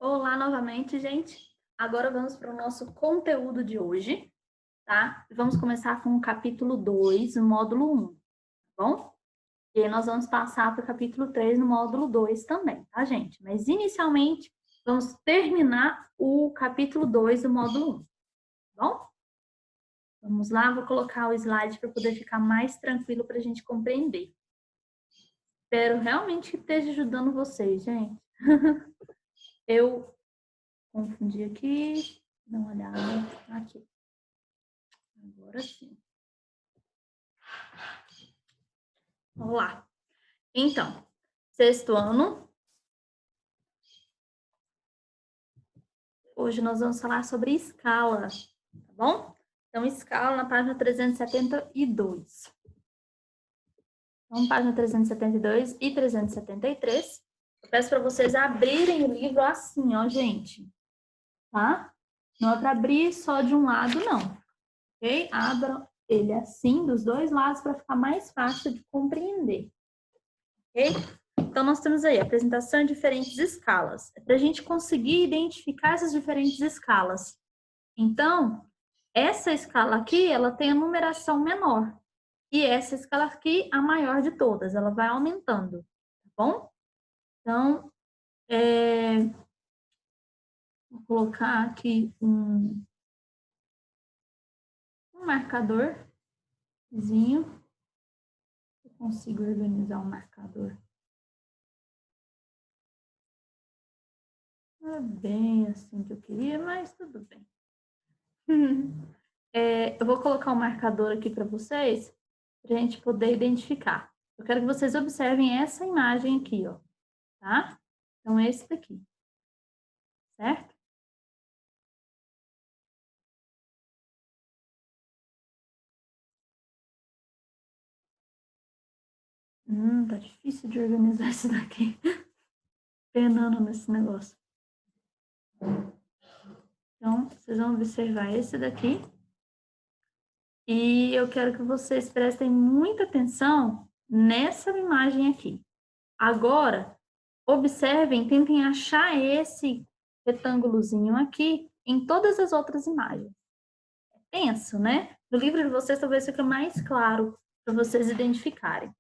Olá novamente, gente. Agora vamos para o nosso conteúdo de hoje, tá? Vamos começar com o capítulo 2, no módulo 1, tá bom? E aí nós vamos passar para o capítulo 3 no módulo 2 também, tá, gente? Mas inicialmente, vamos terminar o capítulo 2 do módulo 1, tá bom? Vamos lá, vou colocar o slide para poder ficar mais tranquilo para a gente compreender. Espero realmente que esteja ajudando vocês, gente. Eu confundi aqui, dá uma olhada aqui. Agora sim. Vamos lá. Então, sexto ano. Hoje nós vamos falar sobre escala, tá bom? Então, escala na página 372. Então, página 372 e 373. Eu peço para vocês abrirem o livro assim, ó, gente. Tá? Não é para abrir só de um lado, não. Ok? Abram ele assim, dos dois lados, para ficar mais fácil de compreender. Ok? Então, nós temos aí a apresentação de diferentes escalas. É para a gente conseguir identificar essas diferentes escalas. Então, essa escala aqui, ela tem a numeração menor. E essa escala aqui, a maior de todas. Ela vai aumentando, tá bom? Então, vou colocar aqui um marcadorzinho. Eu consigo organizar um marcador. Não é bem assim que eu queria, mas tudo bem. Eu vou colocar um marcador aqui para vocês, para a gente poder identificar. Eu quero que vocês observem essa imagem aqui, ó, tá? Então, esse daqui, certo? Tá difícil de organizar isso daqui. Penando nesse negócio. Então, vocês vão observar esse daqui. E eu quero que vocês prestem muita atenção nessa imagem aqui. Agora, observem, tentem achar esse retângulozinho aqui em todas as outras imagens. Penso, né? No livro de vocês talvez fique mais claro para vocês identificarem.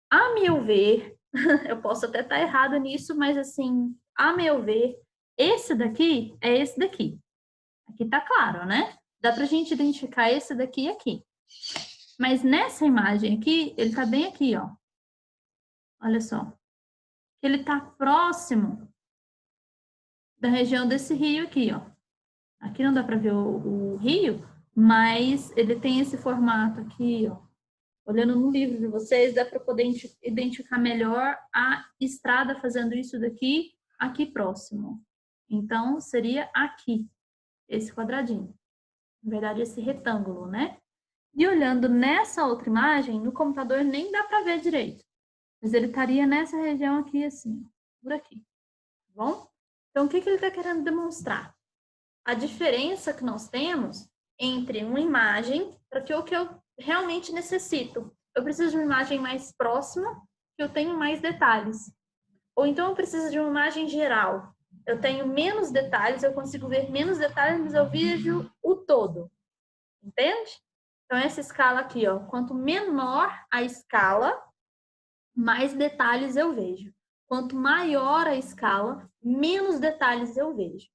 A meu ver, eu posso até estar errado nisso, mas assim, a meu ver, esse daqui é esse daqui. Aqui tá claro, né? Dá pra gente identificar esse daqui e aqui. Mas nessa imagem aqui, ele tá bem aqui, ó. Olha só. Ele tá próximo da região desse rio aqui, ó. Aqui não dá para ver o rio, mas ele tem esse formato aqui, ó. Olhando no livro de vocês, dá para poder identificar melhor a estrada fazendo isso daqui, aqui próximo. Então, seria aqui, esse quadradinho. Na verdade, esse retângulo, né? E olhando nessa outra imagem, no computador nem dá para ver direito. Mas ele estaria nessa região aqui, assim, por aqui. Tá bom? Então, o que ele está querendo demonstrar? A diferença que nós temos entre uma imagem, para que o que eu realmente necessito. Eu preciso de uma imagem mais próxima, que eu tenho mais detalhes. Ou então eu preciso de uma imagem geral. Eu tenho menos detalhes, eu consigo ver menos detalhes, mas eu vejo o todo. Entende? Então, essa escala aqui, ó, quanto menor a escala, mais detalhes eu vejo. Quanto maior a escala, menos detalhes eu vejo.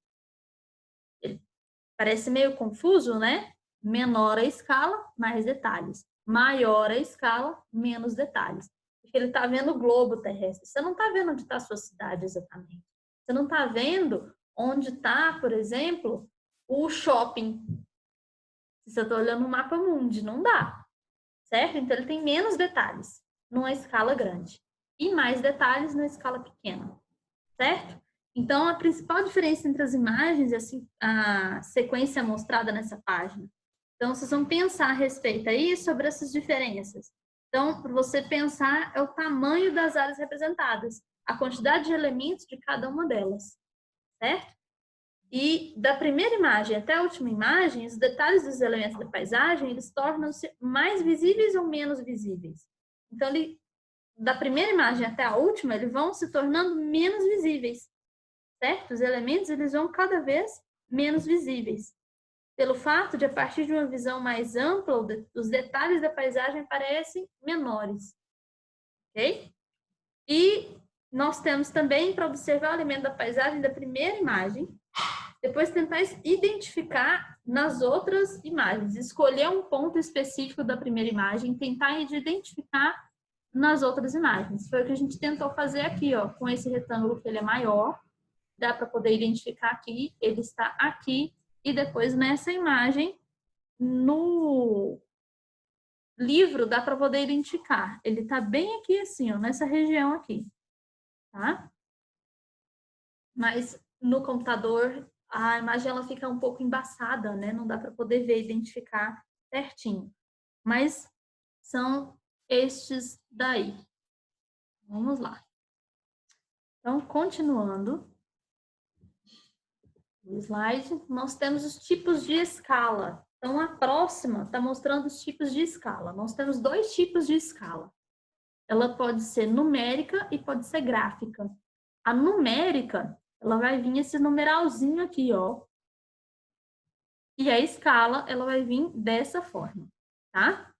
Parece meio confuso, né? Menor a escala, mais detalhes. Maior a escala, menos detalhes. Porque ele está vendo o globo terrestre. Você não está vendo onde está a sua cidade exatamente. Você não está vendo onde está, por exemplo, o shopping. Se você está olhando o mapa mundi, não dá. Certo? Então, ele tem menos detalhes numa escala grande. E mais detalhes numa escala pequena. Certo? Então, a principal diferença entre as imagens e assim, a sequência mostrada nessa página. Então, vocês vão pensar a respeito aí sobre essas diferenças. Então, para você pensar, é o tamanho das áreas representadas, a quantidade de elementos de cada uma delas, certo? E da primeira imagem até a última imagem, os detalhes dos elementos da paisagem, eles tornam-se mais visíveis ou menos visíveis. Então, da primeira imagem até a última, eles vão se tornando menos visíveis. certo? Os elementos, eles vão cada vez menos visíveis. Pelo fato de, a partir de uma visão mais ampla, os detalhes da paisagem parecem menores. Ok? E nós temos também, para observar o elemento da paisagem da primeira imagem, depois tentar identificar nas outras imagens, escolher um ponto específico da primeira imagem, tentar identificar nas outras imagens. Foi o que a gente tentou fazer aqui, ó, com esse retângulo que ele é maior, dá para poder identificar aqui, ele está aqui, e depois nessa imagem, no livro, dá para poder identificar. Ele está bem aqui assim, ó, nessa região aqui, tá? Mas no computador a imagem ela fica um pouco embaçada, né? Não dá para poder ver, identificar certinho. Mas são estes daí. Vamos lá. Então, continuando o slide, nós temos os tipos de escala. Então, a próxima está mostrando os tipos de escala. Nós temos 2 tipos de escala. Ela pode ser numérica e pode ser gráfica. A numérica, ela vai vir esse numeralzinho aqui, ó. E a escala, ela vai vir dessa forma, tá?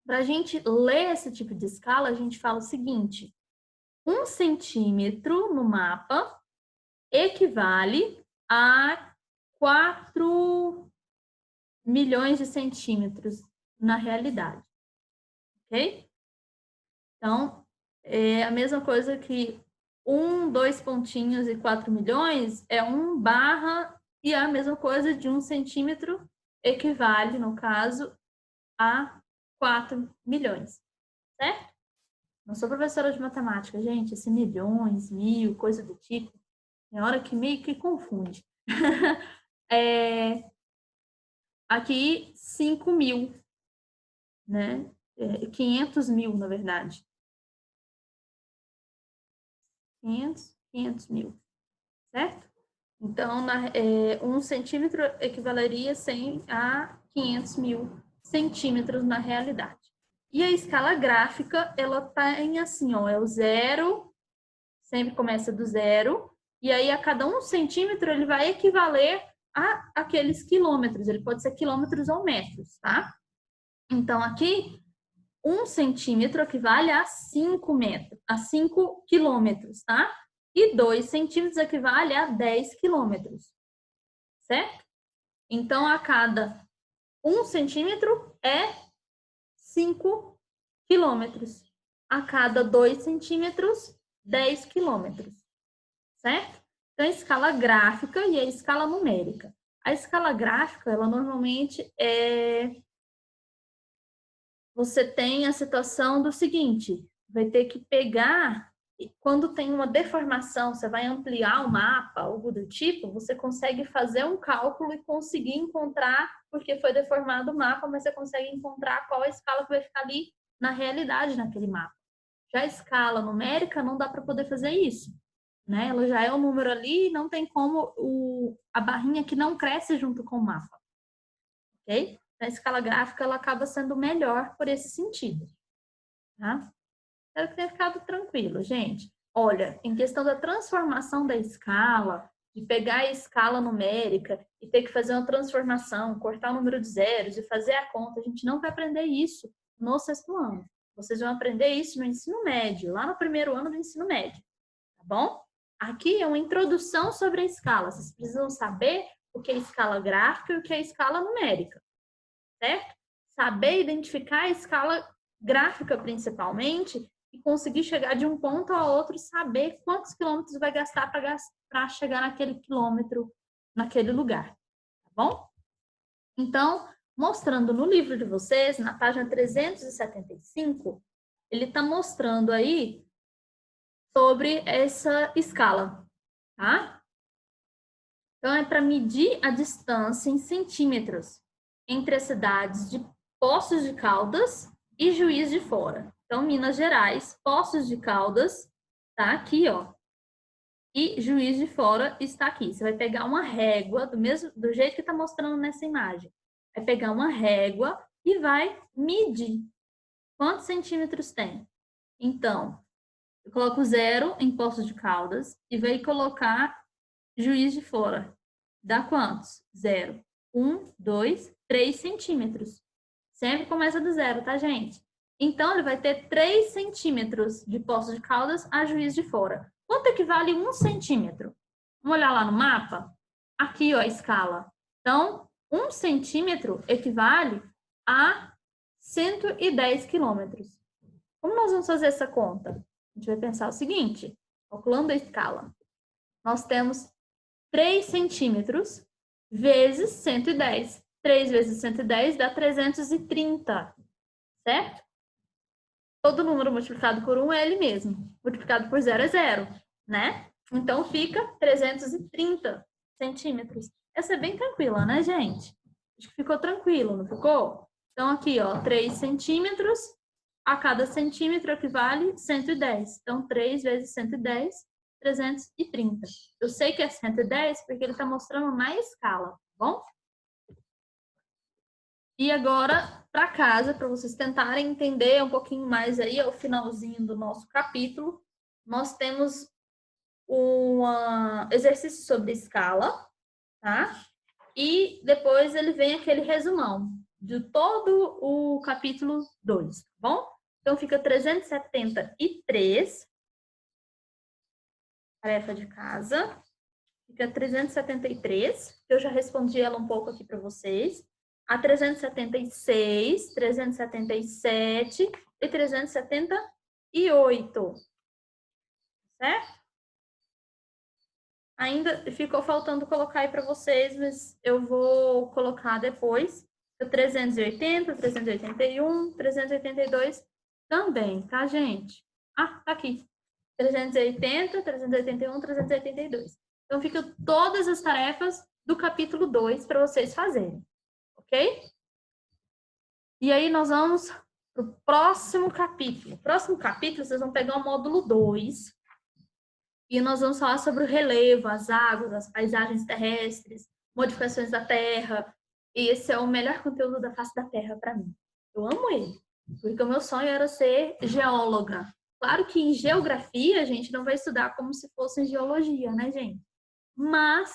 Para a gente ler esse tipo de escala, a gente fala o seguinte: 1 centímetro no mapa equivale a 4 milhões de centímetros na realidade, ok? Então, é a mesma coisa que 1, 2 pontinhos e 4 milhões é 1 barra, e a mesma coisa de 1 centímetro equivale, no caso, a 4 milhões, certo? Não sou professora de matemática, gente, esse milhões, mil, coisa do tipo, tem hora que meio que confunde. Aqui, 5 mil, né? 500 mil, na verdade. 500 mil, certo? Então, 1 centímetro equivaleria 100 a 500 mil centímetros na realidade. E a escala gráfica, ela tem assim, ó, é o 0, sempre começa do 0, e aí a cada 1 centímetro ele vai equivaler a aqueles quilômetros, ele pode ser quilômetros ou metros, tá? Então, aqui, 1 centímetro equivale a 5 metros, a 5 quilômetros, tá? E 2 centímetros equivale a 10 quilômetros, certo? Então, a cada 1 centímetro é 5 quilômetros. A cada 2 centímetros, 10 quilômetros, certo? Então, a escala gráfica e a escala numérica. A escala gráfica, ela normalmente você tem a situação do seguinte, vai ter que pegar, quando tem uma deformação, você vai ampliar o mapa, algo do tipo, você consegue fazer um cálculo e conseguir encontrar, porque foi deformado o mapa, mas você consegue encontrar qual a escala que vai ficar ali na realidade naquele mapa. Já a escala numérica não dá para poder fazer isso, né? Ela já é um número ali, não tem como a barrinha que não cresce junto com o mapa, ok? A escala gráfica ela acaba sendo melhor por esse sentido, tá? Espero que tenha ficado tranquilo, gente. Olha, em questão da transformação da escala, de pegar a escala numérica e ter que fazer uma transformação, cortar o número de zeros e fazer a conta, a gente não vai aprender isso no 6º ano. Vocês vão aprender isso no ensino médio, lá no 1º ano do ensino médio, tá bom? Aqui é uma introdução sobre a escala. Vocês precisam saber o que é escala gráfica e o que é escala numérica, certo? Saber identificar a escala gráfica, principalmente, e conseguir chegar de um ponto a outro e saber quantos quilômetros vai gastar para chegar naquele quilômetro, naquele lugar, tá bom? Então, mostrando no livro de vocês, na página 375, ele está mostrando aí sobre essa escala, tá? Então, é para medir a distância em centímetros entre as cidades de Poços de Caldas e Juiz de Fora. Então, Minas Gerais, Poços de Caldas está aqui, ó. E Juiz de Fora está aqui. Você vai pegar uma régua, do jeito que está mostrando nessa imagem. Vai pegar uma régua e vai medir quantos centímetros tem. Então, eu coloco 0 em Poços de Caldas e vai colocar Juiz de Fora. Dá quantos? 0. 1, 2, 3 centímetros. Sempre começa do zero, tá, gente? Então, ele vai ter 3 centímetros de Poços de Caldas a Juiz de Fora. Quanto equivale 1 centímetro? Vamos olhar lá no mapa? Aqui, ó, a escala. Então, 1 centímetro equivale a 110 quilômetros. Como nós vamos fazer essa conta? A gente vai pensar o seguinte, calculando a escala. Nós temos 3 centímetros vezes 110. 3 vezes 110 dá 330, certo? Todo número multiplicado por 1 é ele mesmo. Multiplicado por 0 é 0, né? Então, fica 330 centímetros. Essa é bem tranquila, né, gente? Acho que ficou tranquilo, não ficou? Então, aqui, ó, 3 centímetros. A cada centímetro equivale 110. Então, 3 vezes 110, 330. Eu sei que é 110 porque ele está mostrando na escala, tá bom? E agora, para casa, para vocês tentarem entender um pouquinho mais aí, ao finalzinho do nosso capítulo, nós temos um exercício sobre escala, tá? E depois ele vem aquele resumão de todo o capítulo 2, tá bom? Então, fica 373, tarefa de casa. Fica 373, eu já respondi ela um pouco aqui para vocês. A 376, 377 e 378. Certo? Ainda ficou faltando colocar aí para vocês, mas eu vou colocar depois. 380, 381, 382 também, tá, gente? Ah, tá aqui. 380, 381, 382. Então, ficam todas as tarefas do capítulo 2 para vocês fazerem, ok? E aí, nós vamos para o próximo capítulo. O próximo capítulo, vocês vão pegar o módulo 2 e nós vamos falar sobre o relevo, as águas, as paisagens terrestres, modificações da Terra. E esse é o melhor conteúdo da face da Terra para mim. Eu amo ele, porque o meu sonho era ser geóloga. Claro que em geografia a gente não vai estudar como se fosse em geologia, né, gente? Mas,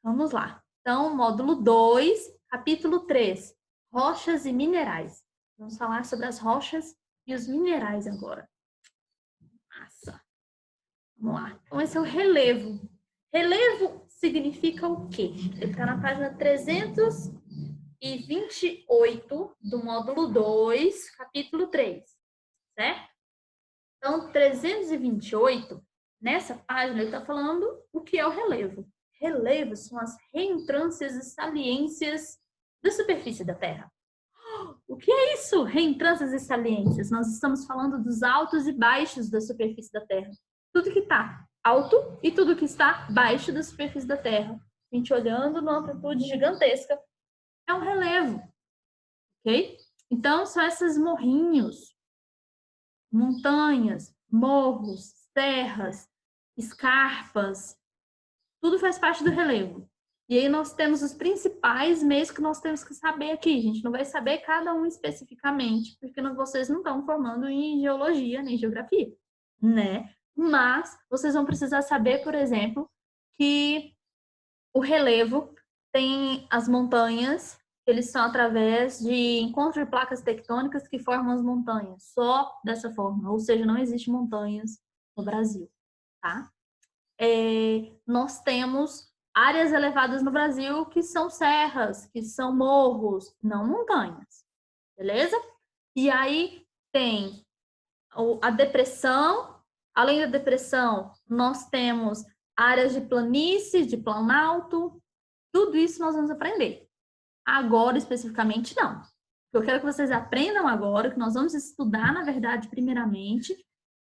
vamos lá. Então, módulo 2, capítulo 3, rochas e minerais. Vamos falar sobre as rochas e os minerais agora. Massa. Vamos lá. Então, esse é o relevo. Relevo significa o quê? Ele está na página 328 do módulo 2, capítulo 3, certo? Então, 328, nessa página, ele está falando o que é o relevo. Relevos são as reentrâncias e saliências da superfície da Terra. O que é isso? Reentrâncias e saliências. Nós estamos falando dos altos e baixos da superfície da Terra. Tudo que está alto e tudo que está baixo da superfície da Terra. A gente olhando numa amplitude gigantesca. É um relevo. Ok? Então, são esses morrinhos, montanhas, morros, serras, escarpas, tudo faz parte do relevo. E aí nós temos os principais meios que nós temos que saber aqui. A gente não vai saber cada um especificamente, porque vocês não estão formando em geologia nem geografia, né? Mas vocês vão precisar saber, por exemplo, que o relevo tem as montanhas, eles são através de encontro de placas tectônicas que formam as montanhas, só dessa forma, ou seja, não existe montanhas no Brasil, tá? Nós temos áreas elevadas no Brasil que são serras, que são morros, não montanhas, beleza? E aí tem a depressão, além da depressão, nós temos áreas de planície, de planalto, tudo isso nós vamos aprender. Agora, especificamente, não. O que eu quero que vocês aprendam agora, o que nós vamos estudar, na verdade, primeiramente,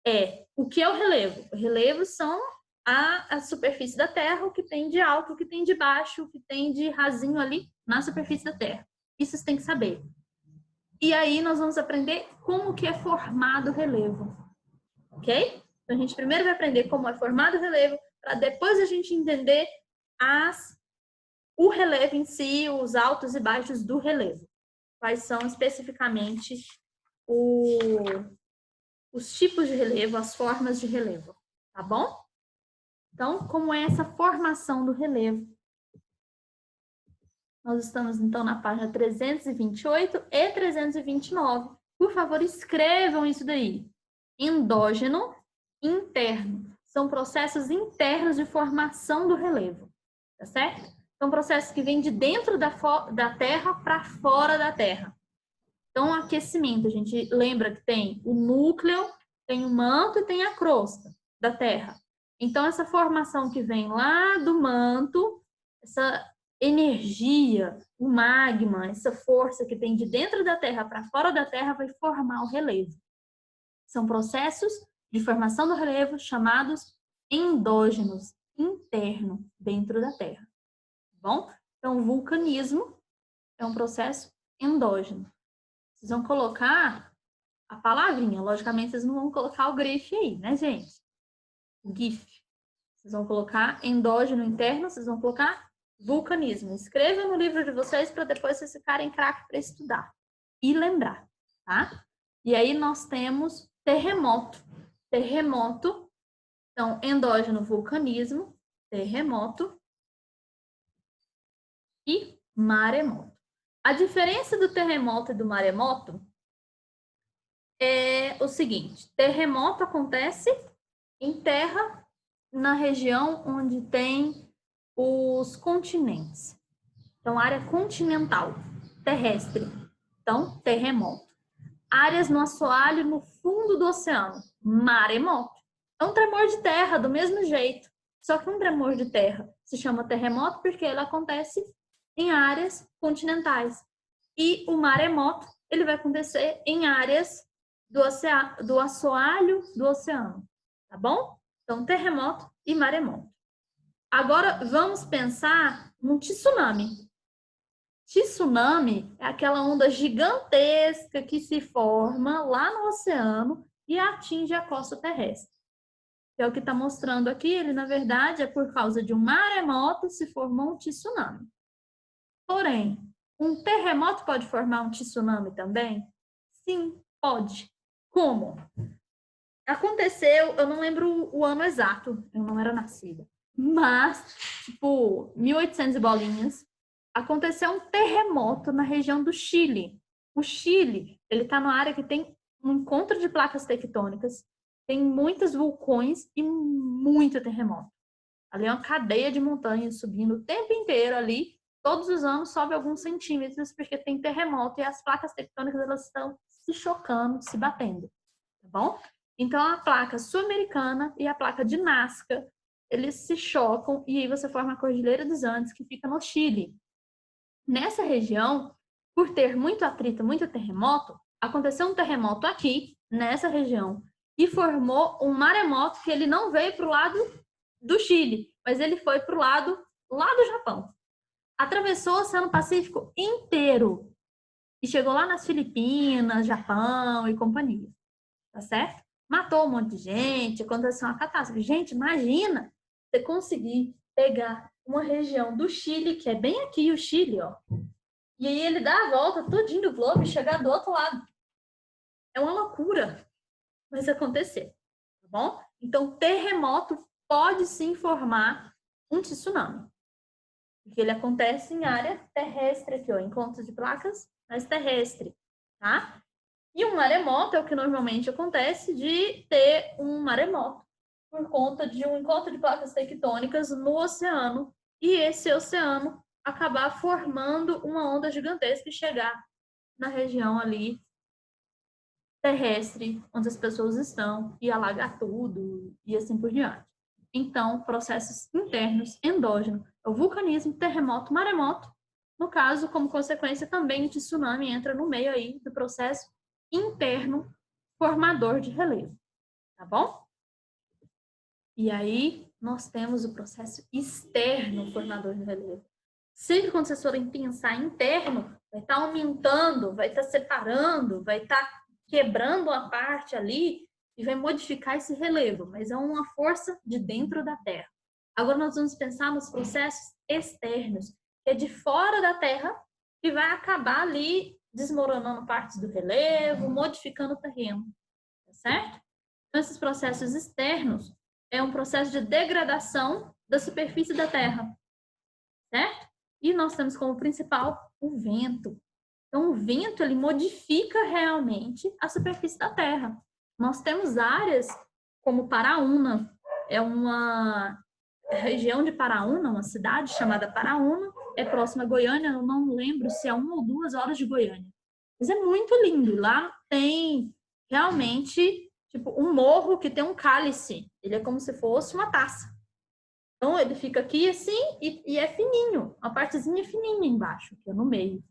é o que é o relevo. O relevo são a superfície da Terra, o que tem de alto, o que tem de baixo, o que tem de rasinho ali na superfície da Terra. Isso vocês têm que saber. E aí nós vamos aprender como que é formado o relevo. Ok? Então, a gente primeiro vai aprender como é formado o relevo, para depois a gente entender o relevo em si, os altos e baixos do relevo. Quais são especificamente os tipos de relevo, as formas de relevo, tá bom? Então, como é essa formação do relevo? Nós estamos, então, na página 328 e 329. Por favor, escrevam isso daí. Endógeno, interno. São processos internos de formação do relevo, tá certo? São processos que vêm de dentro da Terra para fora da Terra. Então, aquecimento, a gente lembra que tem o núcleo, tem o manto e tem a crosta da Terra. Então, essa formação que vem lá do manto, essa energia, o magma, essa força que tem de dentro da Terra para fora da Terra vai formar o relevo. São processos de formação do relevo chamados endógenos, interno, dentro da Terra. Tá bom? Então, o vulcanismo é um processo endógeno. Vocês vão colocar a palavrinha, logicamente vocês não vão colocar o grife aí, né, gente? O GIF. Vocês vão colocar endógeno interno, vocês vão colocar vulcanismo. Escrevam no livro de vocês para depois vocês ficarem craque para estudar e lembrar, tá? E aí nós temos terremoto. Terremoto, então, endógeno vulcanismo, terremoto e maremoto. A diferença do terremoto e do maremoto é o seguinte: terremoto acontece em terra na região onde tem os continentes. Então, área continental, terrestre. Então, terremoto. Áreas no assoalho no fundo do oceano, maremoto. É um tremor de terra, do mesmo jeito. Só que um tremor de terra se chama terremoto porque ele acontece em áreas continentais. E o maremoto, ele vai acontecer em áreas do assoalho do oceano, tá bom? Então, terremoto e maremoto. Agora, vamos pensar num tsunami. Tsunami é aquela onda gigantesca que se forma lá no oceano e atinge a costa terrestre. Que é o que está mostrando aqui, ele, na verdade, é por causa de um maremoto se formou um tsunami. Porém, um terremoto pode formar um tsunami também? Sim, pode. Como? Aconteceu, eu não lembro o ano exato, eu não era nascida, mas, tipo, 1800 e bolinhas, aconteceu um terremoto na região do Chile. O Chile, ele está numa área que tem um encontro de placas tectônicas, tem muitos vulcões e muito terremoto. Ali é uma cadeia de montanhas subindo o tempo inteiro ali, todos os anos sobe alguns centímetros, porque tem terremoto e as placas tectônicas elas estão se chocando, se batendo, tá bom? Então, a placa sul-americana e a placa de Nazca, eles se chocam e aí você forma a Cordilheira dos Andes, que fica no Chile. Nessa região, por ter muito atrito, muito terremoto, aconteceu um terremoto aqui, nessa região, e formou um maremoto que ele não veio para o lado do Chile, mas ele foi para o lado lá do Japão. Atravessou o Oceano Pacífico inteiro e chegou lá nas Filipinas, Japão e companhia, tá certo? Matou um monte de gente, aconteceu uma catástrofe. Gente, imagina você conseguir pegar uma região do Chile, que é bem aqui o Chile, ó, e aí ele dá a volta tudinho do globo e chegar do outro lado. É uma loucura, mas aconteceu, tá bom? Então, terremoto pode sim formar um tsunami, porque ele acontece em área terrestre aqui, ó, encontro de placas, mas terrestre, tá? E um maremoto é o que normalmente acontece de ter um maremoto por conta de um encontro de placas tectônicas no oceano e esse oceano acabar formando uma onda gigantesca e chegar na região ali terrestre, onde as pessoas estão, e alagar tudo, e assim por diante. Então, processos internos, endógenos, é o vulcanismo, terremoto, maremoto. No caso, como consequência, também o tsunami entra no meio aí do processo interno formador de relevo, tá bom? E aí, nós temos o processo externo formador de relevo. Sempre quando vocês forem pensar interno, vai estar aumentando, vai estar separando, vai estar quebrando a parte ali e vai modificar esse relevo, mas é uma força de dentro da Terra. Agora nós vamos pensar nos processos externos, que é de fora da Terra, e vai acabar ali desmoronando partes do relevo, modificando o terreno, tá certo? Então, esses processos externos é um processo de degradação da superfície da Terra, certo? E nós temos como principal o vento. Então, o vento, ele modifica realmente a superfície da Terra. Nós temos áreas como Paraúna, é uma região de Paraúna, uma cidade chamada Paraúna, é próxima a Goiânia, eu não lembro se é 1 ou 2 horas de Goiânia. Mas é muito lindo. Lá tem realmente tipo um morro que tem um cálice. Ele é como se fosse uma taça. Então ele fica aqui assim e é fininho. A partezinha fininha embaixo, que é no meio.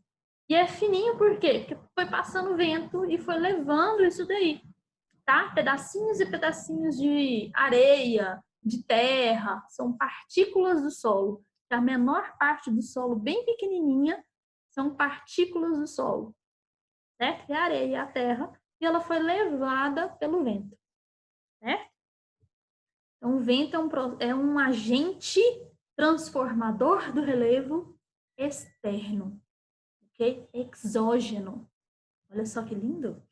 E é fininho por quê? Porque foi passando vento e foi levando isso daí, tá? Pedacinhos e pedacinhos de areia, de terra, são partículas do solo. A menor parte do solo, bem pequenininha, são partículas do solo, certo? Que é a areia, e a terra, e ela foi levada pelo vento, certo? Então, o vento é um agente transformador do relevo externo, ok? Exógeno. Olha só que lindo.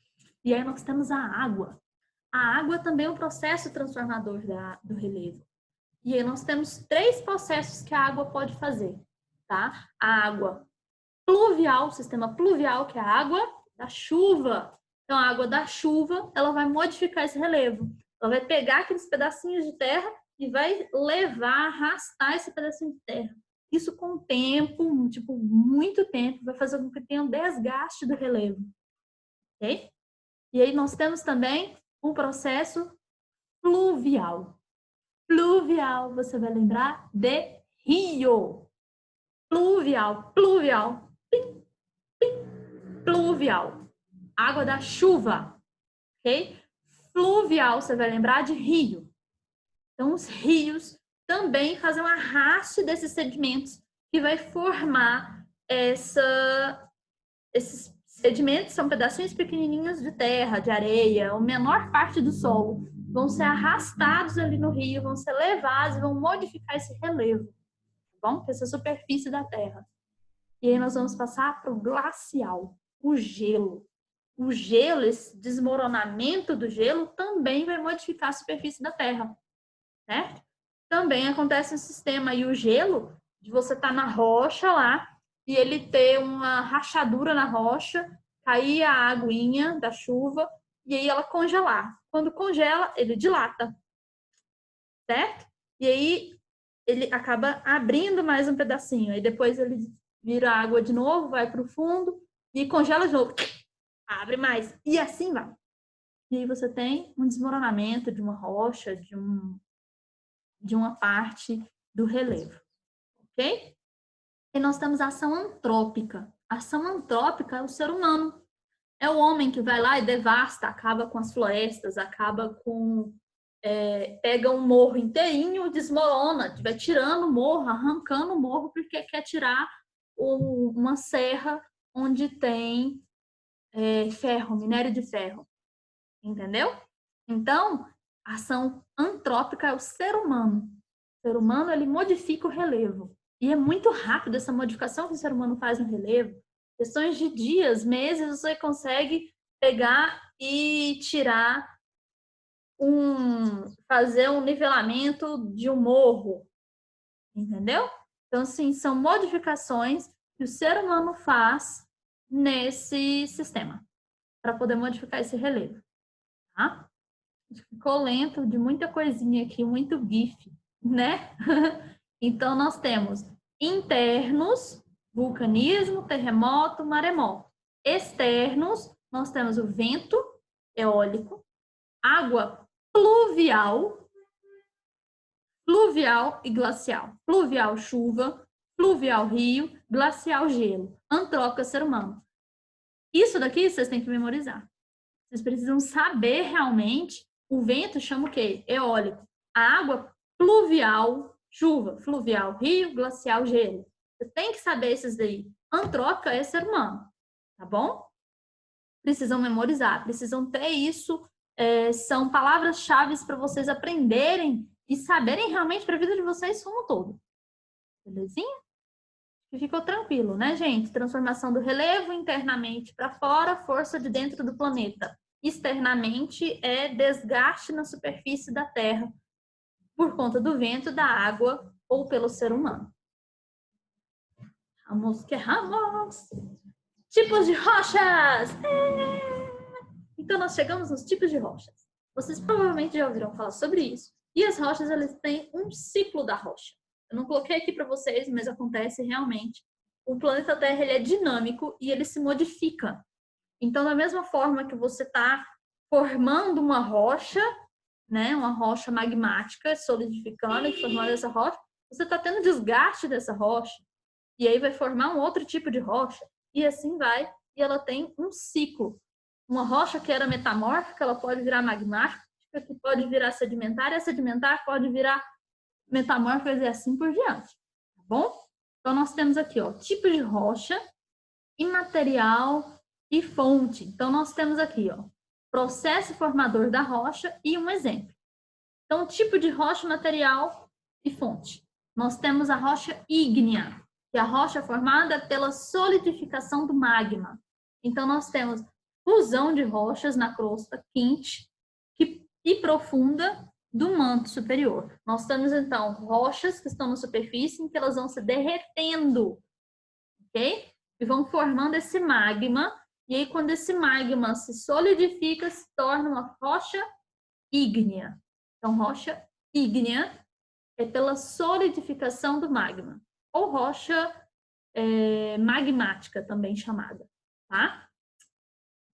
E aí nós temos a água. A água também é um processo transformador do relevo. E aí nós temos 3 processos que a água pode fazer, tá? A água pluvial, o sistema pluvial, que é a água da chuva. Então, a água da chuva, ela vai modificar esse relevo. Ela vai pegar aqueles pedacinhos de terra e vai levar, arrastar esse pedacinho de terra. Isso com o tempo, tipo, muito tempo, vai fazer com que tenha um desgaste do relevo. Ok? E aí nós temos também um processo pluvial. Pluvial, você vai lembrar de rio. Pluvial, pluvial, plim, plim, pluvial. Água da chuva, ok? Fluvial, você vai lembrar de rio. Então, os rios também fazem um arraste desses sedimentos que vai formar esses sedimentos, são pedacinhos pequenininhos de terra, de areia, a menor parte do solo, vão ser arrastados ali no rio, vão ser levados e vão modificar esse relevo, tá bom? Essa superfície da terra. E aí nós vamos passar para o glacial, o gelo. O gelo, esse desmoronamento do gelo, também vai modificar a superfície da Terra, certo? Também acontece um sistema aí, o gelo, de você estar na rocha lá, e ele ter uma rachadura na rocha, cair a aguinha da chuva, e aí ela congelar. Quando congela, ele dilata, certo? E aí ele acaba abrindo mais um pedacinho, aí depois ele vira água de novo, vai para o fundo, e congela de novo, abre mais, e assim vai. E aí você tem um desmoronamento de uma rocha, de uma parte do relevo, ok? E nós temos a ação antrópica. A ação antrópica é o ser humano. É o homem que vai lá e devasta, acaba com as florestas, acaba com... pega um morro inteirinho, desmorona, vai tirando o morro, arrancando o morro, porque quer tirar uma serra onde tem ferro, minério de ferro. Entendeu? Então, a ação antrópica é o ser humano. O ser humano, ele modifica o relevo. E é muito rápido essa modificação que o ser humano faz no relevo. Questões de dias, meses, você consegue pegar e tirar fazer um nivelamento de um morro. Entendeu? Então, assim, são modificações que o ser humano faz nesse sistema para poder modificar esse relevo. Tá? Ficou lento de muita coisinha aqui, muito GIF, né? Então, nós temos internos, vulcanismo, terremoto, maremoto. Externos, nós temos o vento eólico, água pluvial, pluvial e glacial. Pluvial, chuva, pluvial, rio, glacial, gelo. Antrópica, ser humano. Isso daqui vocês têm que memorizar. Vocês precisam saber realmente. O vento chama o quê? Eólico. A água, pluvial, chuva, fluvial, rio, glacial, gelo. Você tem que saber esses daí. Antrópica é ser humano, tá bom? Precisam memorizar, precisam ter isso. São palavras-chave para vocês aprenderem e saberem realmente para a vida de vocês como um todo. Belezinha? E ficou tranquilo, né, gente? Transformação do relevo internamente para fora, força de dentro do planeta. Externamente é desgaste na superfície da Terra, por conta do vento, da água ou pelo ser humano. Vamos que erramos! Tipos de rochas! Então, nós chegamos nos tipos de rochas. Vocês provavelmente já ouviram falar sobre isso. E as rochas, elas têm um ciclo da rocha. Eu não coloquei aqui para vocês, mas acontece realmente. O planeta Terra, ele é dinâmico e ele se modifica. Então, da mesma forma que você está formando uma rocha, né, uma rocha magmática, solidificando e formando essa rocha, você está tendo desgaste dessa rocha. E aí vai formar um outro tipo de rocha. E assim vai. E ela tem um ciclo. Uma rocha que era metamórfica, ela pode virar magmática, que pode virar sedimentar, e a sedimentar pode virar metamórfica e assim por diante. Tá bom? Então, nós temos aqui, ó, tipo de rocha, imaterial e fonte. Então, nós temos aqui, ó, processo formador da rocha e um exemplo. Então, tipo de rocha, material e fonte. Nós temos a rocha ígnea, que é a rocha formada pela solidificação do magma. Então, nós temos fusão de rochas na crosta quente e profunda do manto superior. Nós temos, então, rochas que estão na superfície em que elas vão se derretendo, ok? E vão formando esse magma. E aí, quando esse magma se solidifica, se torna uma rocha ígnea. Então, rocha ígnea é pela solidificação do magma. Ou rocha magmática, também chamada, tá?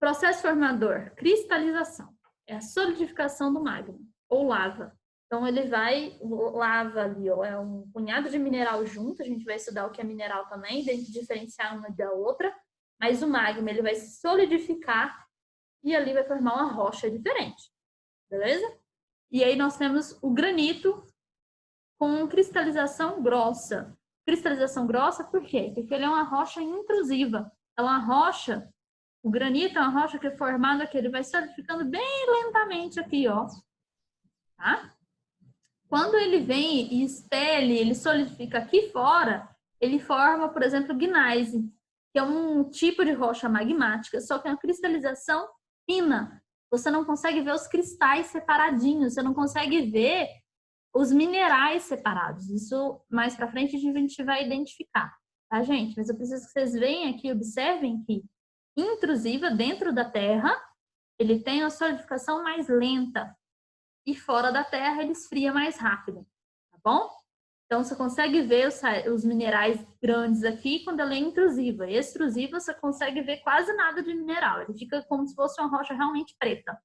Processo formador, cristalização. É a solidificação do magma, ou lava. Então, ele vai, lava ali, ó, é um punhado de mineral junto, a gente vai estudar o que é mineral também, diferenciar uma da outra, mas o magma, ele vai se solidificar e ali vai formar uma rocha diferente, beleza? E aí nós temos o granito com cristalização grossa. Cristalização grossa por quê? Porque ele é uma rocha intrusiva. É uma rocha, o granito é uma rocha que é formada que ele vai solidificando bem lentamente aqui, ó. Tá? Quando ele vem e expele, ele solidifica aqui fora, ele forma, por exemplo, gneiss, que é um tipo de rocha magmática, só que é uma cristalização fina. Você não consegue ver os cristais separadinhos, você não consegue ver os minerais separados. Isso mais para frente a gente vai identificar, tá, gente? Mas eu preciso que vocês venham aqui e observem que intrusiva dentro da Terra, ele tem a solidificação mais lenta e fora da Terra ele esfria mais rápido, tá bom? Então você consegue ver os minerais grandes aqui quando ela é intrusiva. E extrusiva você consegue ver quase nada de mineral, ele fica como se fosse uma rocha realmente preta, tá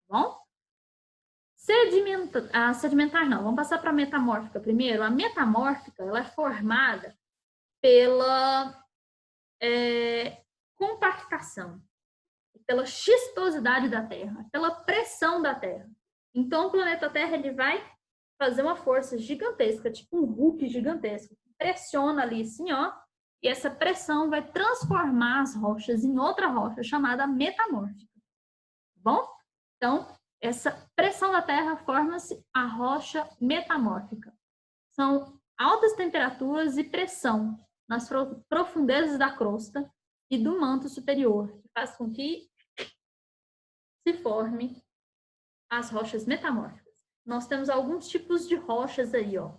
bom? Sedimentar não, vamos passar para a metamórfica primeiro. A metamórfica ela é formada pela compactação, pela xistosidade da Terra, pela pressão da Terra. Então, o planeta Terra ele vai fazer uma força gigantesca, tipo um Hulk gigantesco, que pressiona ali assim, ó, e essa pressão vai transformar as rochas em outra rocha chamada metamórfica. Tá bom? Então, essa pressão da Terra forma-se a rocha metamórfica. São altas temperaturas e pressão nas profundezas da crosta e do manto superior, que faz com que se forme as rochas metamórficas. Nós temos alguns tipos de rochas aí, ó.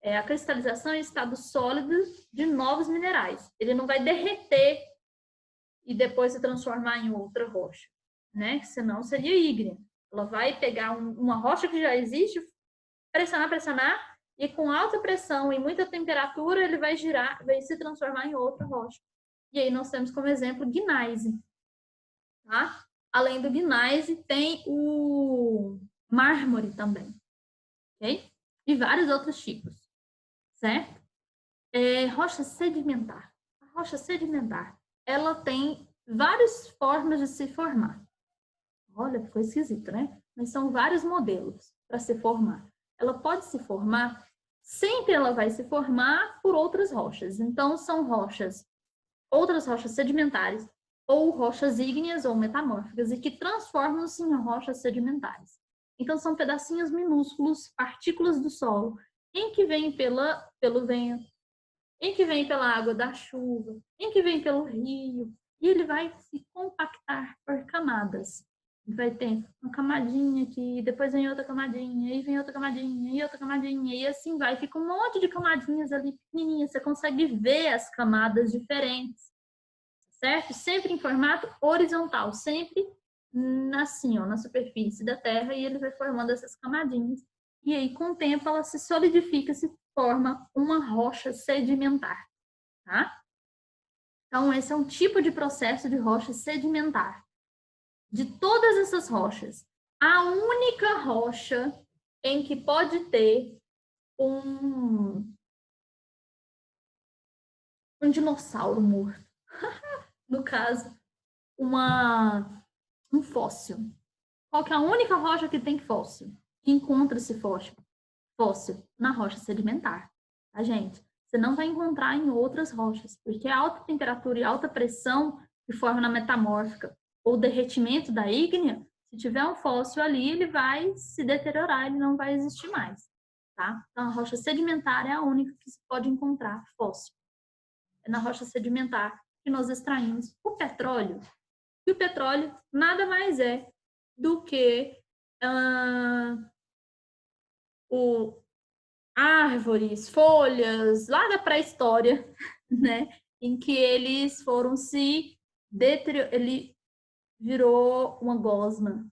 A cristalização em estado sólido de novos minerais. Ele não vai derreter e depois se transformar em outra rocha, né? Senão seria ígnea. Ela vai pegar uma rocha que já existe, pressionar, e com alta pressão e muita temperatura ele vai girar, vai se transformar em outra rocha. E aí nós temos como exemplo gneiss, tá? Além do gneiss, tem o mármore também, ok? E vários outros tipos, certo? Rocha sedimentar. A rocha sedimentar, ela tem várias formas de se formar. Olha, ficou esquisito, né? Mas são vários modelos para se formar. Ela pode se formar, sempre ela vai se formar por outras rochas. Então, são outras rochas sedimentares, ou rochas ígneas ou metamórficas, e que transformam-se em rochas sedimentares. Então, são pedacinhos minúsculos, partículas do solo, em que vêm pelo vento, em que vem pela água da chuva, em que vem pelo rio, e ele vai se compactar por camadas. Vai ter uma camadinha aqui, depois vem outra camadinha, aí vem outra camadinha, e outra camadinha, e assim vai. Fica um monte de camadinhas ali pequenininhas. Você consegue ver as camadas diferentes, certo? Sempre em formato horizontal, sempre assim, ó, na superfície da Terra, e ele vai formando essas camadinhas. E aí, com o tempo, ela se solidifica, se forma uma rocha sedimentar, tá? Então, esse é um tipo de processo de rocha sedimentar. De todas essas rochas, a única rocha em que pode ter um dinossauro morto, no caso, um fóssil. Qual que é a única rocha que tem fóssil? Que encontra esse fóssil na rocha sedimentar, tá, gente? Você não vai encontrar em outras rochas, porque a alta temperatura e alta pressão que forma na metamórfica ou derretimento da ígnea, se tiver um fóssil ali, ele vai se deteriorar, ele não vai existir mais, tá? Então, a rocha sedimentar é a única que se pode encontrar fóssil. É na rocha sedimentar que nós extraímos o petróleo. E o petróleo nada mais é do que o árvores, folhas, lá da pré-história, né? Em que eles foram se deteriorando, ele virou uma gosma,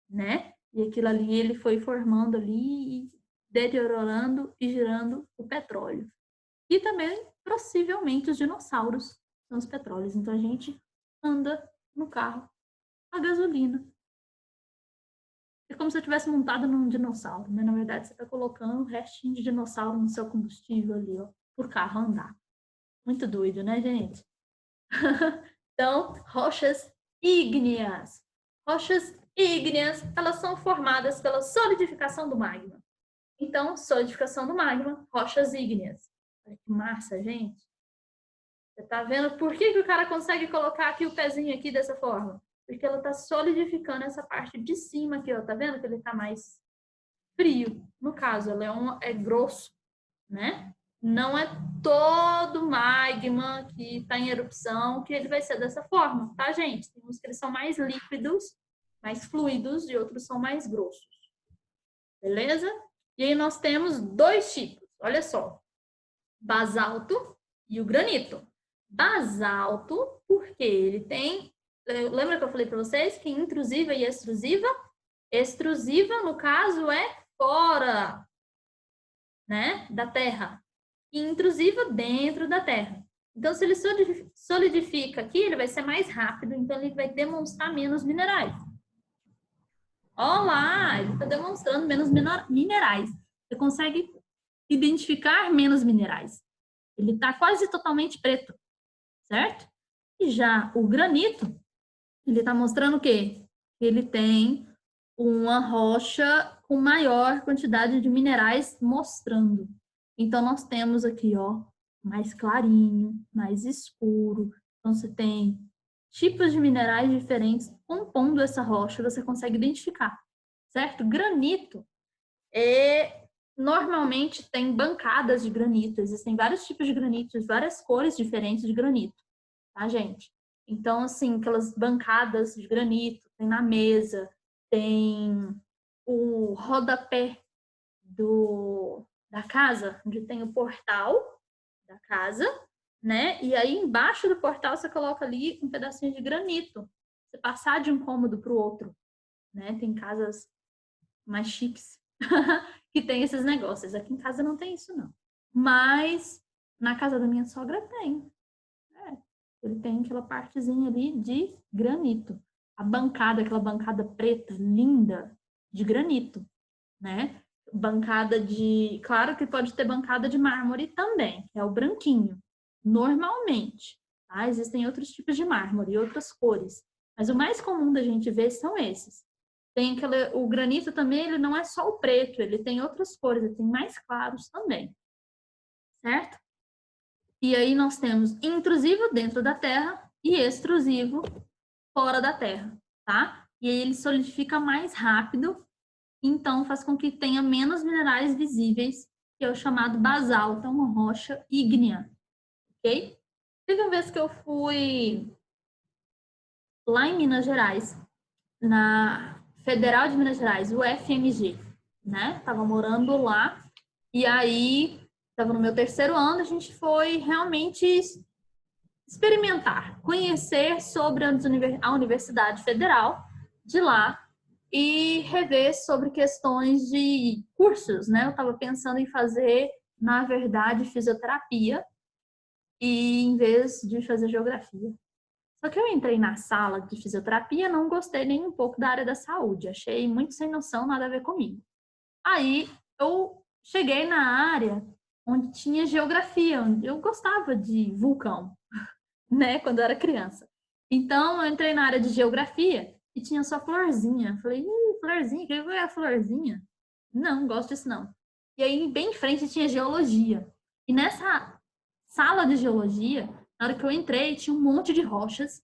né? E aquilo ali ele foi formando ali, deteriorando e gerando o petróleo. E também, possivelmente, os dinossauros são os petróleos. Então, a gente anda no carro a gasolina. É como se eu tivesse montado num dinossauro, mas na verdade você está colocando um restinho de dinossauro no seu combustível ali, ó, por carro andar. Muito doido, né, gente? Então, rochas ígneas. Rochas ígneas, elas são formadas pela solidificação do magma. Então, solidificação do magma, rochas ígneas. Olha que massa, gente. Você tá vendo por que o cara consegue colocar aqui o pezinho aqui dessa forma? Porque ela tá solidificando essa parte de cima aqui, ó. Tá vendo que ele tá mais frio? No caso, ele é grosso, né? Não é todo magma que está em erupção que ele vai ser dessa forma, tá, gente? Tem uns que eles são mais líquidos, mais fluidos, e outros são mais grossos. Beleza? E aí nós temos dois tipos, olha só. Basalto e o granito. Basalto, porque ele tem... Lembra que eu falei para vocês que intrusiva e extrusiva? Extrusiva, no caso, é fora, né, da Terra. E intrusiva dentro da Terra. Então, se ele solidifica aqui, ele vai ser mais rápido, então ele vai demonstrar menos minerais. Olá, ele está demonstrando menos minerais. Você consegue identificar menos minerais. Ele está quase totalmente preto, certo? E já o granito, ele está mostrando o quê? Ele tem uma rocha com maior quantidade de minerais mostrando. Então, nós temos aqui, ó, mais clarinho, mais escuro. Então, você tem tipos de minerais diferentes compondo essa rocha, você consegue identificar, certo? Granito normalmente tem bancadas de granito, existem vários tipos de granito, várias cores diferentes de granito, tá, gente? Então, assim, aquelas bancadas de granito, tem na mesa, tem o rodapé da casa, onde tem o portal da casa, né? E aí embaixo do portal você coloca ali um pedacinho de granito. Você passar de um cômodo para o outro, né? Tem casas mais chiques que tem esses negócios. Aqui em casa não tem isso, não. Mas na casa da minha sogra tem. Ele tem aquela partezinha ali de granito. A bancada, aquela bancada preta, linda, de granito, né? Bancada de... Claro que pode ter bancada de mármore também, que é o branquinho. Normalmente, tá? Existem outros tipos de mármore e outras cores. Mas o mais comum da gente ver são esses. Tem o granito também, ele não é só o preto, ele tem outras cores, ele tem mais claros também. Certo? E aí nós temos intrusivo dentro da Terra e extrusivo fora da Terra, tá? E aí ele solidifica mais rápido, então faz com que tenha menos minerais visíveis, que é o chamado basalto, é uma rocha ígnea, ok? Teve uma vez que eu fui lá em Minas Gerais, na Federal de Minas Gerais, UFMG, né? Tava morando lá. E aí, estava no meu terceiro ano, a gente foi realmente experimentar, conhecer sobre a Universidade Federal de lá e rever sobre questões de cursos, né? Eu estava pensando em fazer, na verdade, fisioterapia e em vez de fazer geografia. Só que eu entrei na sala de fisioterapia, não gostei nem um pouco da área da saúde, achei muito sem noção, nada a ver comigo. Aí eu cheguei na área onde tinha geografia, onde eu gostava de vulcão, né, quando eu era criança. Então eu entrei na área de geografia e tinha só florzinha. Falei, florzinha, o que é a florzinha? Não, não gosto disso não. E aí bem em frente tinha geologia. E nessa sala de geologia, na hora que eu entrei, tinha um monte de rochas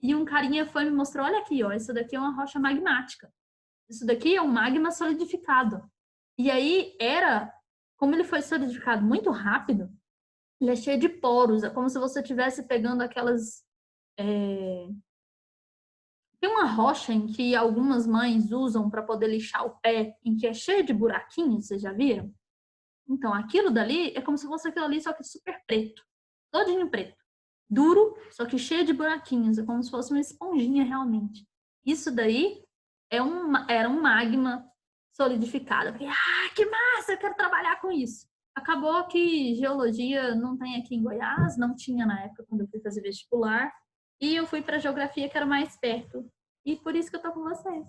e um carinha foi e me mostrou, olha aqui, ó, isso daqui é uma rocha magmática. Isso daqui é um magma solidificado. E aí era, como ele foi solidificado muito rápido, ele é cheio de poros, é como se você estivesse pegando aquelas. Tem uma rocha em que algumas mães usam para poder lixar o pé, em que é cheio de buraquinhos, vocês já viram? Então, aquilo dali é como se fosse aquilo ali, só que super preto, todinho preto. Duro, só que cheio de buraquinhos, é como se fosse uma esponjinha realmente. Isso daí era um magma solidificado. Eu falei, que massa, eu quero trabalhar com isso. Acabou que geologia não tem aqui em Goiás, não tinha na época quando eu fui fazer vestibular, e eu fui para geografia, que era mais perto. E por isso que eu tô com vocês.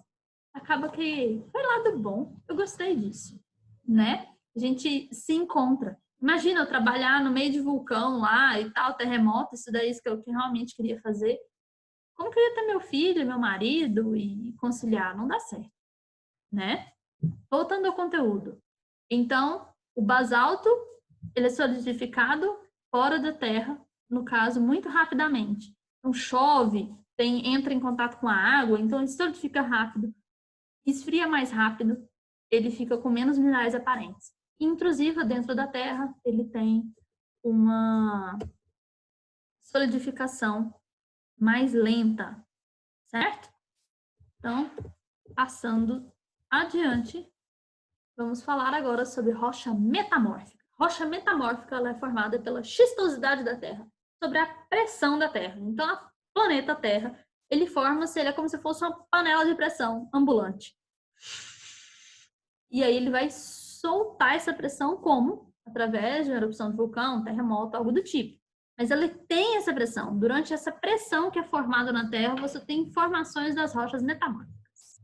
Acaba que foi lado bom, eu gostei disso, né? A gente se encontra. Imagina eu trabalhar no meio de vulcão lá e tal, terremoto, isso daí que eu realmente queria fazer. Como que eu ia ter meu filho, meu marido e conciliar? Não dá certo, né? Voltando ao conteúdo. Então, o basalto, ele é solidificado fora da terra, no caso, muito rapidamente. Então, chove, entra em contato com a água, então ele solidifica rápido, esfria mais rápido, ele fica com menos minerais aparentes. Intrusiva dentro da terra, ele tem uma solidificação mais lenta, certo? Então, passando adiante, vamos falar agora sobre rocha metamórfica. Rocha metamórfica ela é formada pela xistosidade da Terra, sobre a pressão da Terra. Então, o planeta Terra, ele forma-se, ele é como se fosse uma panela de pressão ambulante. E aí ele vai soltar essa pressão como? Através de uma erupção de vulcão, terremoto, algo do tipo. Mas ele tem essa pressão. Durante essa pressão que é formada na Terra, você tem formações das rochas metamórficas.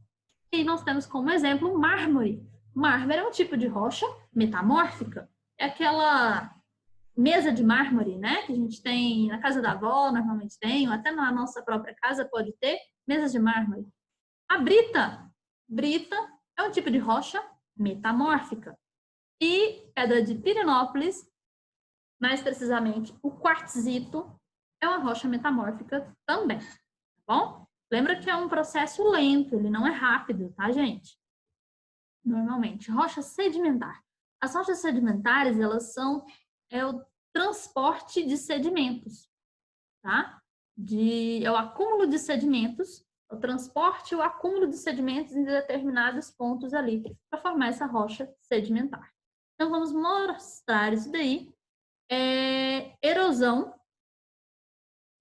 E nós temos como exemplo mármore. Mármore é um tipo de rocha metamórfica. É aquela mesa de mármore, né? Que a gente tem na casa da avó, normalmente tem, ou até na nossa própria casa pode ter mesas de mármore. A brita. Brita é um tipo de rocha metamórfica. E pedra de Pirenópolis, mais precisamente o quartzito, é uma rocha metamórfica também, tá bom? Lembra que é um processo lento, ele não é rápido, tá, gente? Normalmente. Rocha sedimentar. As rochas sedimentares, elas são o transporte de sedimentos, tá? É o acúmulo de sedimentos, o transporte e o acúmulo de sedimentos em determinados pontos ali, para formar essa rocha sedimentar. Então, vamos mostrar isso daí. Erosão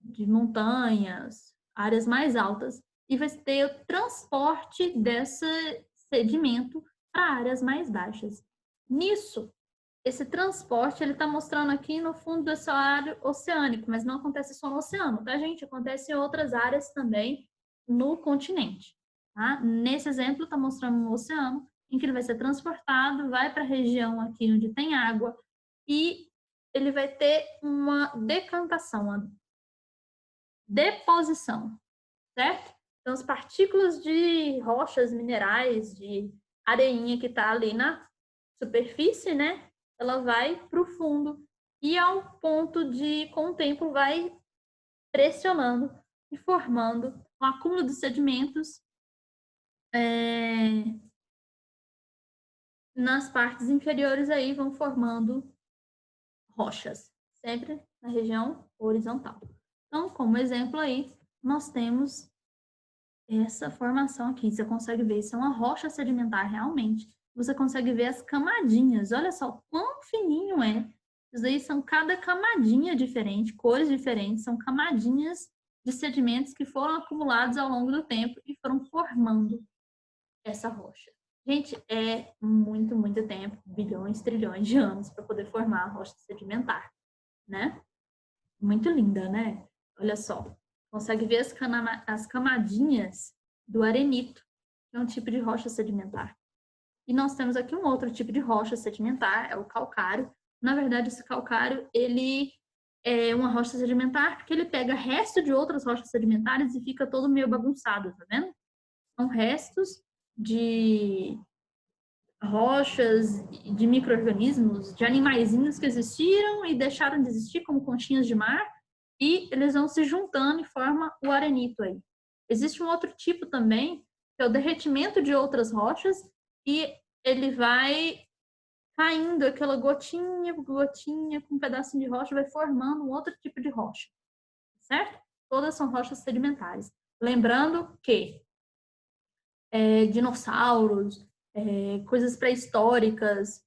de montanhas, áreas mais altas, e vai ter o transporte desse sedimento para áreas mais baixas. Nisso, esse transporte ele está mostrando aqui no fundo desse área oceânico, mas não acontece só no oceano, tá, gente? Acontece em outras áreas também no continente. Tá? Nesse exemplo, está mostrando um oceano em que ele vai ser transportado, vai para a região aqui onde tem água e ele vai ter uma decantação, uma deposição, certo? Então, as partículas de rochas, minerais, de areinha que está ali na superfície, né? Ela vai para o fundo e ao ponto de, com o tempo, vai pressionando e formando um acúmulo de sedimentos nas partes inferiores aí vão formando rochas, sempre na região horizontal. Então, como exemplo aí, nós temos essa formação aqui. Você consegue ver, isso é uma rocha sedimentar realmente. Você consegue ver as camadinhas. Olha só quão fininho é. Isso aí são cada camadinha diferente, cores diferentes, são camadinhas de sedimentos que foram acumulados ao longo do tempo e foram formando essa rocha. Gente, é muito, muito tempo, bilhões, trilhões de anos para poder formar a rocha sedimentar, né? Muito linda, né? Olha só, consegue ver as camadinhas do arenito, que é um tipo de rocha sedimentar. E nós temos aqui um outro tipo de rocha sedimentar, é o calcário. Na verdade, esse calcário, ele é uma rocha sedimentar porque ele pega resto de outras rochas sedimentares e fica todo meio bagunçado, tá vendo? São restos de rochas, de micro-organismos, de animaizinhos que existiram e deixaram de existir, como conchinhas de mar, e eles vão se juntando e formam o arenito aí. Existe um outro tipo também, que é o derretimento de outras rochas, e ele vai caindo, aquela gotinha por gotinha, com um pedacinho de rocha, vai formando um outro tipo de rocha, certo? Todas são rochas sedimentares. Lembrando que dinossauros, coisas pré-históricas,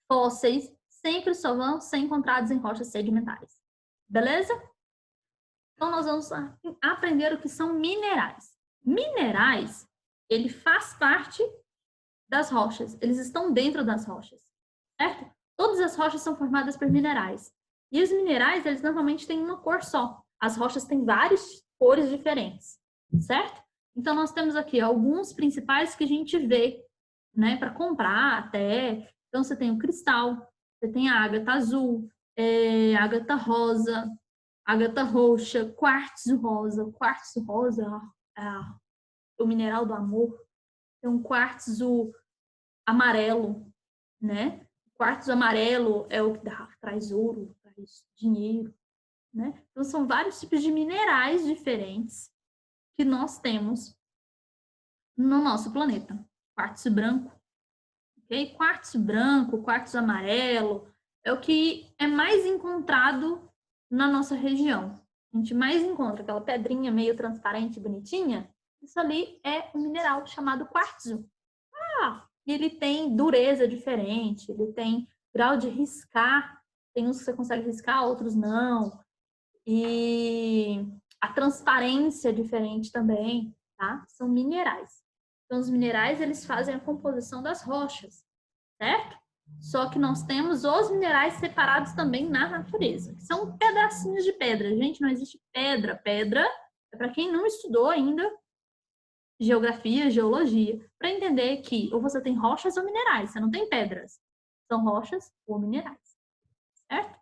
fósseis, sempre só vão ser encontrados em rochas sedimentares. Beleza? Então, nós vamos aprender o que são minerais. Minerais, ele faz parte das rochas, eles estão dentro das rochas, certo? Todas as rochas são formadas por minerais. E os minerais, eles normalmente têm uma cor só. As rochas têm várias cores diferentes, certo? Então, nós temos aqui alguns principais que a gente vê, né, para comprar até. Então, você tem o cristal, você tem a ágata azul, ágata rosa, ágata roxa, quartzo rosa. Quartzo rosa é o mineral do amor. Tem um quartzo amarelo, né? O quartzo amarelo é o que traz ouro, traz dinheiro, né? Então, são vários tipos de minerais diferentes que nós temos no nosso planeta. Quartzo branco, ok? Quartzo branco, quartzo amarelo, é o que é mais encontrado na nossa região. A gente mais encontra aquela pedrinha meio transparente, bonitinha. Isso ali é um mineral chamado quartzo. E ele tem dureza diferente, ele tem grau de riscar. Tem uns que você consegue riscar, outros não. E a transparência é diferente também, tá? São minerais. Então, os minerais, eles fazem a composição das rochas, certo? Só que nós temos os minerais separados também na natureza, que são pedacinhos de pedra. Gente, não existe pedra. Pedra é para quem não estudou ainda geografia, geologia, para entender que ou você tem rochas ou minerais, você não tem pedras. São rochas ou minerais, certo?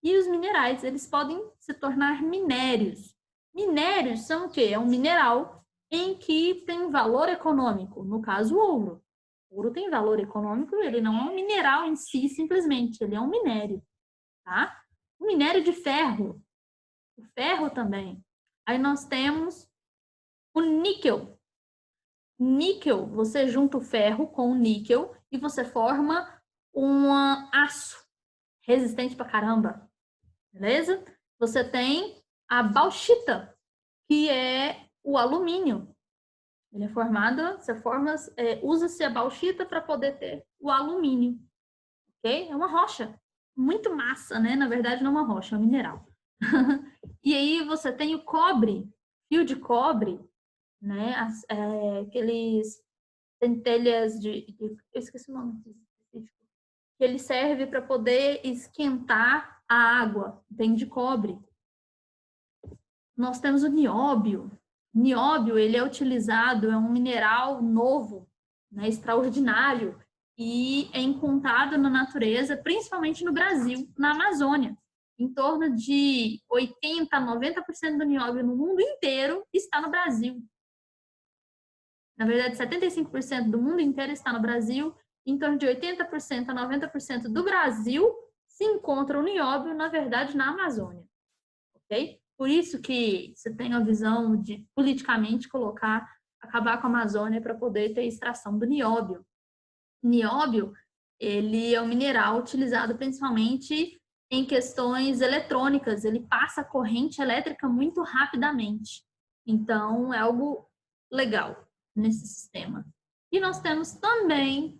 E os minerais, eles podem se tornar minérios. Minérios são o quê? É um mineral em que tem valor econômico, no caso, o ouro. O ouro tem valor econômico, ele não é um mineral em si, simplesmente, ele é um minério, tá? O minério de ferro, o ferro também. Aí nós temos o níquel. Níquel, você junta o ferro com o níquel e você forma um aço resistente pra caramba, beleza? Você tem a bauxita, que é o alumínio. Ele é formado, usa-se a bauxita para poder ter o alumínio, ok? É uma rocha, muito massa, né? Na verdade, não é uma rocha, é um mineral. E aí você tem o cobre, fio de cobre, né? Aqueles centelhas eu esqueci o nome específico, que ele serve para poder esquentar a água, tem de cobre. Nós temos o nióbio. Nióbio, ele é utilizado, é um mineral novo, né, extraordinário, e é encontrado na natureza, principalmente no Brasil, na Amazônia. Em torno de 80% a 90% do nióbio no mundo inteiro está no Brasil. Na verdade, 75% do mundo inteiro está no Brasil, em torno de 80% a 90% do Brasil se encontra o nióbio, na verdade, na Amazônia. Ok? Por isso que você tem a visão de politicamente acabar com a Amazônia para poder ter extração do nióbio. Nióbio, ele é um mineral utilizado principalmente em questões eletrônicas, ele passa corrente elétrica muito rapidamente. Então, é algo legal nesse sistema. E nós temos também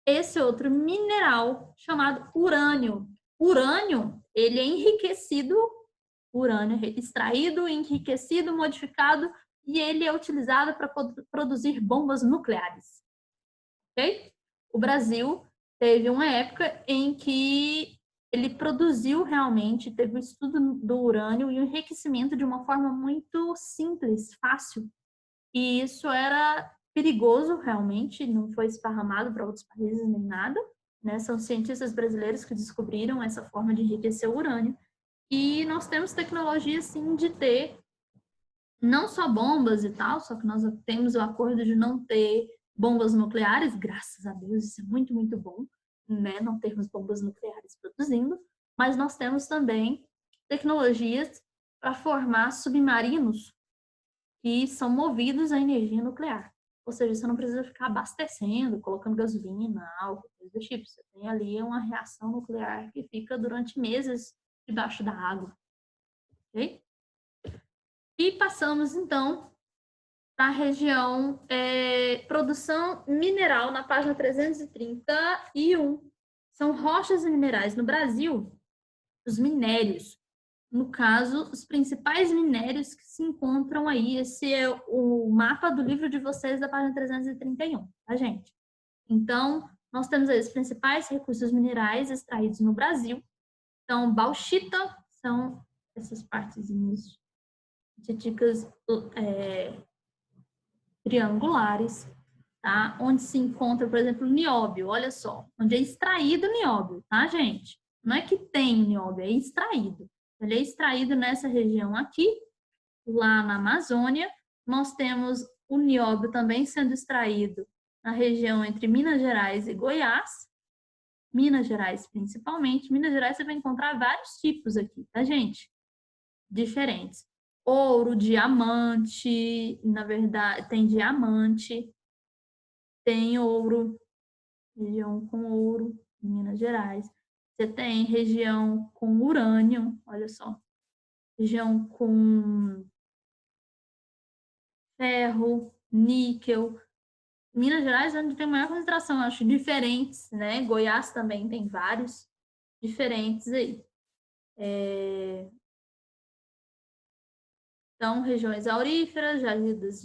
esse outro mineral chamado urânio. Urânio, ele é enriquecido, urânio é extraído, enriquecido, modificado, e ele é utilizado para produzir bombas nucleares. Ok? O Brasil teve uma época em que ele produziu realmente, teve o estudo do urânio e o enriquecimento de uma forma muito simples, fácil. E isso era perigoso realmente, não foi esparramado para outros países nem nada, né? São cientistas brasileiros que descobriram essa forma de enriquecer o urânio. E nós temos tecnologia, sim, de ter não só bombas e tal, só que nós temos o acordo de não ter bombas nucleares, graças a Deus, isso é muito, muito bom, né? Não termos bombas nucleares produzindo, mas nós temos também tecnologias para formar submarinos que são movidos à energia nuclear. Ou seja, você não precisa ficar abastecendo, colocando gasolina, álcool, coisa do tipo. Você tem ali uma reação nuclear que fica durante meses debaixo da água. Ok? E passamos, então, para a região produção mineral, na página 331. São rochas e minerais. No Brasil, os minérios. No caso, os principais minérios que se encontram aí. Esse é o mapa do livro de vocês, da página 331, tá, gente? Então, nós temos aí os principais recursos minerais extraídos no Brasil. Então, bauxita são essas partezinhas típicas triangulares, tá? Onde se encontra, por exemplo, nióbio, olha só, onde é extraído nióbio, tá, gente? Não é que tem nióbio, é extraído. Ele é extraído nessa região aqui, lá na Amazônia. Nós temos o nióbio também sendo extraído na região entre Minas Gerais e Goiás. Minas Gerais, principalmente. Minas Gerais você vai encontrar vários tipos aqui, tá, gente? Diferentes. Ouro, diamante, na verdade, tem diamante, tem ouro, região com ouro, em Minas Gerais. Você tem região com urânio, olha só, região com ferro, níquel. Minas Gerais é onde tem maior concentração, acho, diferentes, né? Goiás também tem vários diferentes aí. Então, regiões auríferas, jazidas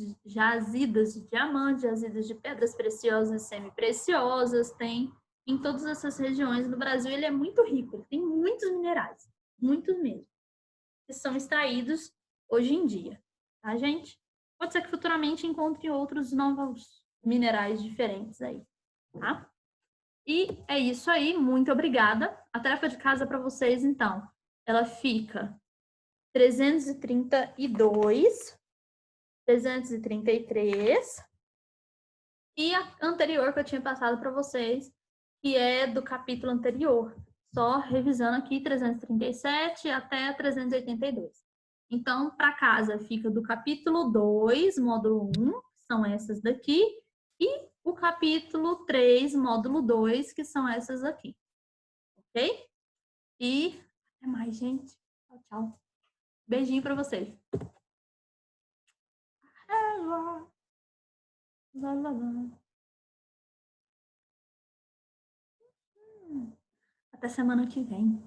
de diamante, jazidas de pedras preciosas e semi-preciosas, tem em todas essas regiões do Brasil. Ele é muito rico, ele tem muitos minerais, muitos mesmo, que são extraídos hoje em dia, tá, gente? Pode ser que futuramente encontre outros novos minerais diferentes aí, tá? E é isso aí, muito obrigada. A tarefa de casa para vocês, então, ela fica 332, 333 e a anterior que eu tinha passado para vocês, que é do capítulo anterior, só revisando aqui 337 até 382. Então, para casa fica do capítulo 2, módulo 1, que são essas daqui, e o capítulo 3, módulo 2, que são essas aqui. Ok? E até mais, gente. Tchau, tchau. Beijinho para vocês. Até semana que vem.